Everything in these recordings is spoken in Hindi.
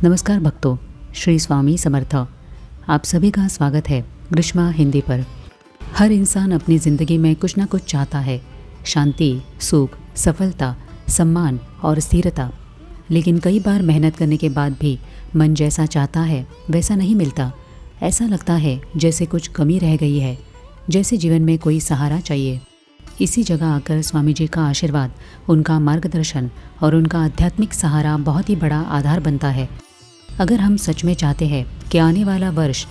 नमस्कार भक्तों, श्री स्वामी समर्थ। आप सभी का स्वागत है ग्रीष्मा हिंदी पर। हर इंसान अपनी ज़िंदगी में कुछ ना कुछ चाहता है, शांति, सुख, सफलता, सम्मान और स्थिरता। लेकिन कई बार मेहनत करने के बाद भी मन जैसा चाहता है वैसा नहीं मिलता। ऐसा लगता है जैसे कुछ कमी रह गई है, जैसे जीवन में कोई सहारा चाहिए। इसी जगह आकर स्वामी जी का आशीर्वाद, उनका मार्गदर्शन और उनका आध्यात्मिक सहारा बहुत ही बड़ा आधार बनता है। अगर हम सच में चाहते हैं कि आने वाला वर्ष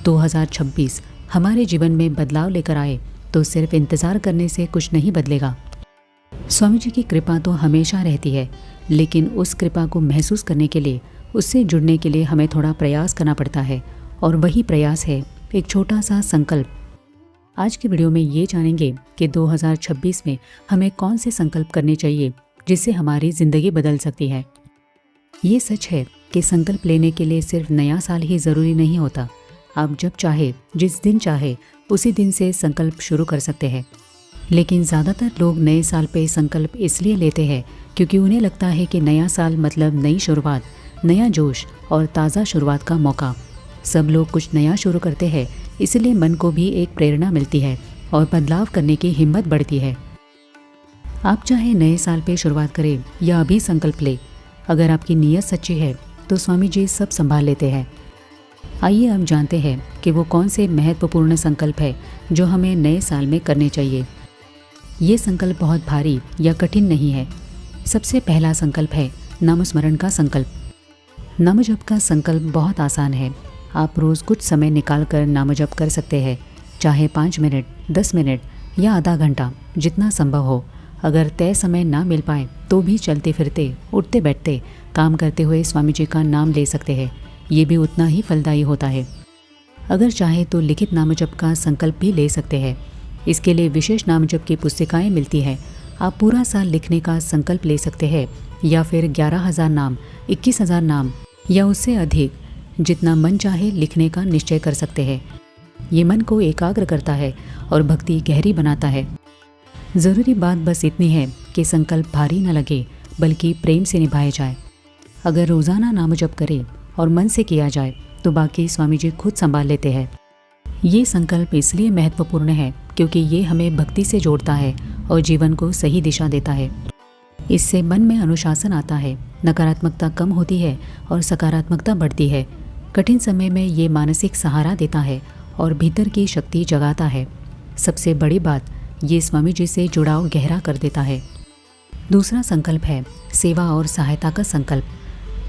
2026 हमारे जीवन में बदलाव लेकर आए, तो सिर्फ इंतज़ार करने से कुछ नहीं बदलेगा। स्वामी जी की कृपा तो हमेशा रहती है, लेकिन उस कृपा को महसूस करने के लिए, उससे जुड़ने के लिए हमें थोड़ा प्रयास करना पड़ता है। और वही प्रयास है एक छोटा सा संकल्प। आज की वीडियो में ये जानेंगे कि 2026 में हमें कौन से संकल्प करने चाहिए जिससे हमारी ज़िंदगी बदल सकती है। ये सच है कि संकल्प लेने के लिए सिर्फ नया साल ही ज़रूरी नहीं होता। आप जब चाहे, जिस दिन चाहे, उसी दिन से संकल्प शुरू कर सकते हैं। लेकिन ज़्यादातर लोग नए साल पे संकल्प इसलिए लेते हैं क्योंकि उन्हें लगता है कि नया साल मतलब नई शुरुआत, नया जोश और ताज़ा शुरुआत का मौका। सब लोग कुछ नया शुरू करते हैं, इसलिए मन को भी एक प्रेरणा मिलती है और बदलाव करने की हिम्मत बढ़ती है। आप चाहे नए साल पे शुरुआत करें या अभी संकल्प ले, अगर आपकी नीयत सच्ची है तो स्वामी जी सब संभाल लेते हैं। आइए अब जानते हैं कि वो कौन से महत्वपूर्ण संकल्प है जो हमें नए साल में करने चाहिए। ये संकल्प बहुत भारी या कठिन नहीं है। सबसे पहला संकल्प है नामस्मरण का संकल्प। नाम जप का संकल्प बहुत आसान है। आप रोज़ कुछ समय निकाल कर नाम जप कर सकते हैं, चाहे 5 मिनट, 10 मिनट या आधा घंटा, जितना संभव हो। अगर तय समय ना मिल पाए तो भी चलते फिरते, उठते बैठते, काम करते हुए स्वामी जी का नाम ले सकते हैं। ये भी उतना ही फलदायी होता है। अगर चाहे तो लिखित नाम जप का संकल्प भी ले सकते हैं। इसके लिए विशेष नाम जप की पुस्तिकाएं मिलती हैं। आप पूरा साल लिखने का संकल्प ले सकते हैं या फिर 11,000 नाम, 21,000 नाम या उससे अधिक, जितना मन चाहे लिखने का निश्चय कर सकते हैं। ये मन को एकाग्र करता है और भक्ति गहरी बनाता है। ज़रूरी बात बस इतनी है कि संकल्प भारी न लगे, बल्कि प्रेम से निभाए जाए। अगर रोज़ाना नाम जप करें और मन से किया जाए तो बाकी स्वामी जी खुद संभाल लेते हैं। ये संकल्प इसलिए महत्वपूर्ण है क्योंकि ये हमें भक्ति से जोड़ता है और जीवन को सही दिशा देता है। इससे मन में अनुशासन आता है, नकारात्मकता कम होती है और सकारात्मकता बढ़ती है। कठिन समय में ये मानसिक सहारा देता है और भीतर की शक्ति जगाता है। सबसे बड़ी बात, ये स्वामी जी से जुड़ाव गहरा कर देता है। दूसरा संकल्प है सेवा और सहायता का संकल्प।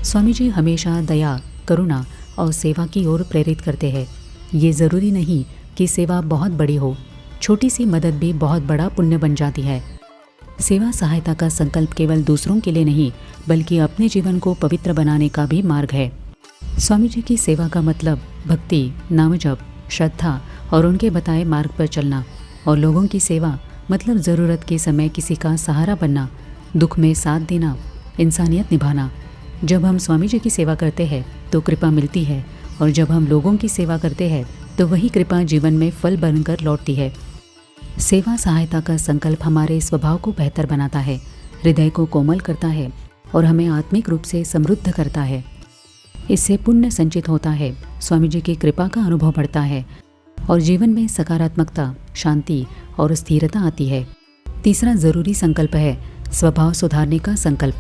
स्वामी जी हमेशा दया, करुणा और सेवा की ओर प्रेरित करते हैं। ये ज़रूरी नहीं कि सेवा बहुत बड़ी हो, छोटी सी मदद भी बहुत बड़ा पुण्य बन जाती है। सेवा सहायता का संकल्प केवल दूसरों के लिए नहीं, बल्कि अपने जीवन को पवित्र बनाने का भी मार्ग है। स्वामी जी की सेवा का मतलब भक्ति, नाम जप, श्रद्धा और उनके बताए मार्ग पर चलना। और लोगों की सेवा मतलब ज़रूरत के समय किसी का सहारा बनना, दुख में साथ देना, इंसानियत निभाना। जब हम स्वामी जी की सेवा करते हैं तो कृपा मिलती है, और जब हम लोगों की सेवा करते हैं तो वही कृपा जीवन में फल बनकर लौटती है। सेवा सहायता का संकल्प हमारे स्वभाव को बेहतर बनाता है, हृदय को कोमल करता है और हमें आत्मिक रूप से समृद्ध करता है। इससे पुण्य संचित होता है, स्वामी जी की कृपा का अनुभव बढ़ता है और जीवन में सकारात्मकता, शांति और स्थिरता आती है। तीसरा ज़रूरी संकल्प है स्वभाव सुधारने का संकल्प।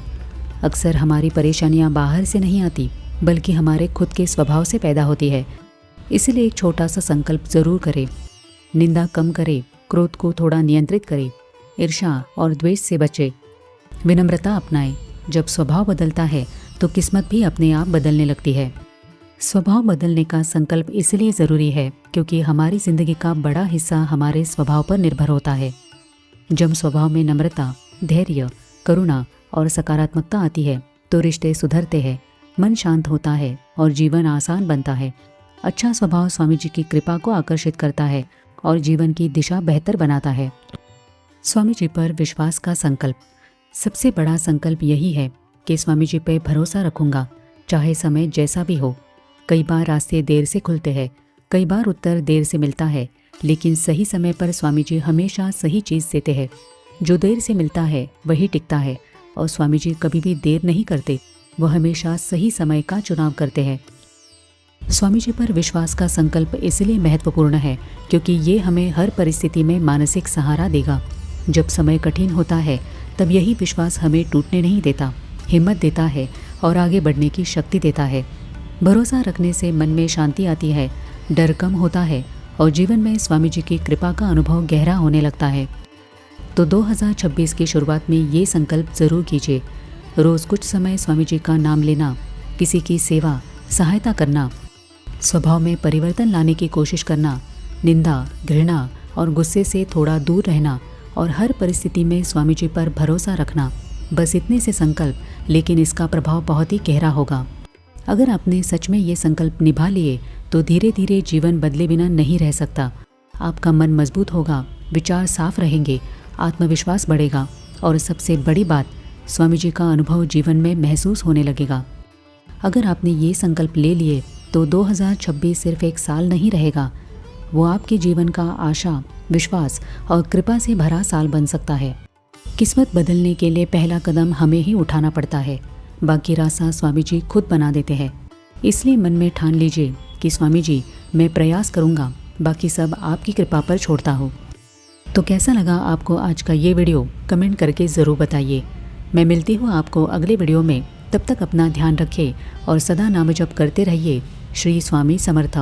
अक्सर हमारी परेशानियां बाहर से नहीं आती, बल्कि हमारे खुद के स्वभाव से पैदा होती है। इसलिए एक छोटा सा संकल्प ज़रूर करें। निंदा कम करें, क्रोध को थोड़ा नियंत्रित करें, ईर्ष्या और द्वेष से बचें, विनम्रता अपनाएं। जब स्वभाव बदलता है तो किस्मत भी अपने आप बदलने लगती है। स्वभाव बदलने का संकल्प इसलिए ज़रूरी है क्योंकि हमारी ज़िंदगी का बड़ा हिस्सा हमारे स्वभाव पर निर्भर होता है। जब स्वभाव में नम्रता, धैर्य, करुणा और सकारात्मकता आती है तो रिश्ते सुधरते हैं, मन शांत होता है और जीवन आसान बनता है। अच्छा स्वभाव स्वामी जी की कृपा को आकर्षित करता है और जीवन की दिशा बेहतर बनाता है। स्वामी जी पर विश्वास का संकल्प। सबसे बड़ा संकल्प यही है कि स्वामी जी पर भरोसा रखूंगा, चाहे समय जैसा भी हो। कई बार रास्ते देर से खुलते हैं, कई बार उत्तर देर से मिलता है, लेकिन सही समय पर स्वामी जी हमेशा सही चीज़ देते हैं। जो देर से मिलता है वही टिकता है और स्वामी जी कभी भी देर नहीं करते। वो हमेशा सही समय का चुनाव करते हैं। स्वामी जी पर विश्वास का संकल्प इसलिए महत्वपूर्ण है क्योंकि ये हमें हर परिस्थिति में मानसिक सहारा देगा। जब समय कठिन होता है तब यही विश्वास हमें टूटने नहीं देता, हिम्मत देता है और आगे बढ़ने की शक्ति देता है। भरोसा रखने से मन में शांति आती है, डर कम होता है और जीवन में स्वामी जी की कृपा का अनुभव गहरा होने लगता है। तो 2026 की शुरुआत में ये संकल्प ज़रूर कीजिए, रोज़ कुछ समय स्वामी जी का नाम लेना, किसी की सेवा सहायता करना, स्वभाव में परिवर्तन लाने की कोशिश करना, निंदा घृणा और गुस्से से थोड़ा दूर रहना और हर परिस्थिति में स्वामी जी पर भरोसा रखना। बस इतने से संकल्प, लेकिन इसका प्रभाव बहुत ही गहरा होगा। अगर आपने सच में ये संकल्प निभा लिए तो धीरे धीरे जीवन बदले बिना नहीं रह सकता। आपका मन मजबूत होगा, विचार साफ रहेंगे, आत्मविश्वास बढ़ेगा और सबसे बड़ी बात, स्वामी जी का अनुभव जीवन में महसूस होने लगेगा। अगर आपने ये संकल्प ले लिए तो 2026 सिर्फ एक साल नहीं रहेगा, वो आपके जीवन का आशा, विश्वास और कृपा से भरा साल बन सकता है। किस्मत बदलने के लिए पहला कदम हमें ही उठाना पड़ता है, बाकी रास्ता स्वामी जी खुद बना देते हैं। इसलिए मन में ठान लीजिए कि स्वामी जी, मैं प्रयास करूँगा, बाकी सब आपकी कृपा पर छोड़ता हूँ। तो कैसा लगा आपको आज का ये वीडियो, कमेंट करके ज़रूर बताइए। मैं मिलती हूँ आपको अगले वीडियो में। तब तक अपना ध्यान रखिए और सदा नाम जप करते रहिए। श्री स्वामी समर्थ।